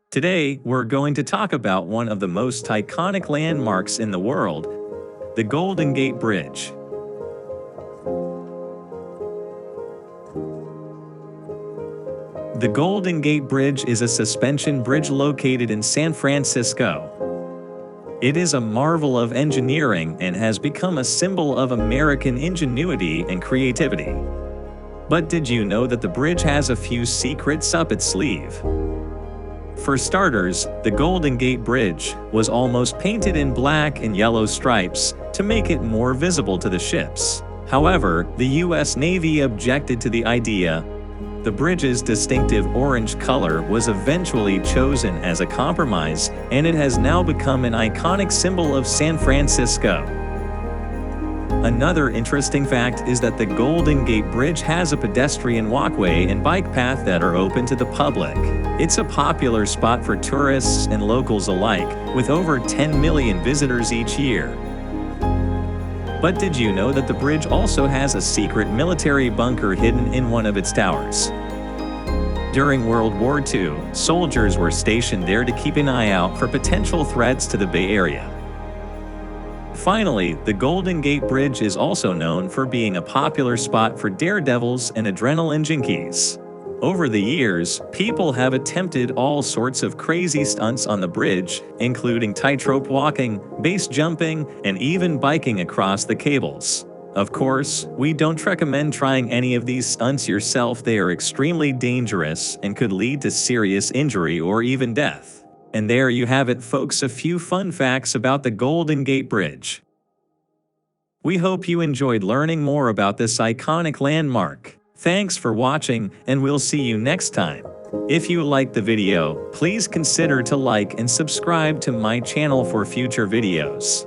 Today, we're going to talk about one of the most iconic landmarks in the world, the Golden Gate Bridge. The Golden Gate Bridge is a suspension bridge located in San Francisco. It is a marvel of engineering and has become a symbol of American ingenuity and creativity. But did you know that the bridge has a few secrets up its sleeve? For starters, the Golden Gate Bridge was almost painted in black and yellow stripes to make it more visible to the ships. However, the US Navy objected to the idea. The bridge's distinctive orange color was eventually chosen as a compromise, and it has now become an iconic symbol of San Francisco. Another interesting fact is that the Golden Gate Bridge has a pedestrian walkway and bike path that are open to the public. It's a popular spot for tourists and locals alike, with over 10 million visitors each year. But did you know that the bridge also has a secret military bunker hidden in one of its towers? During World War II, soldiers were stationed there to keep an eye out for potential threats to the Bay Area. Finally, the Golden Gate Bridge is also known for being a popular spot for daredevils and adrenaline junkies. Over the years, people have attempted all sorts of crazy stunts on the bridge, including tightrope walking, base jumping, and even biking across the cables. Of course, we don't recommend trying any of these stunts yourself. They are extremely dangerous and could lead to serious injury or even death. And there you have it, folks, a few fun facts about the Golden Gate Bridge. We hope you enjoyed learning more about this iconic landmark. Thanks for watching, and we'll see you next time. If you liked the video, please consider to like and subscribe to my channel for future videos.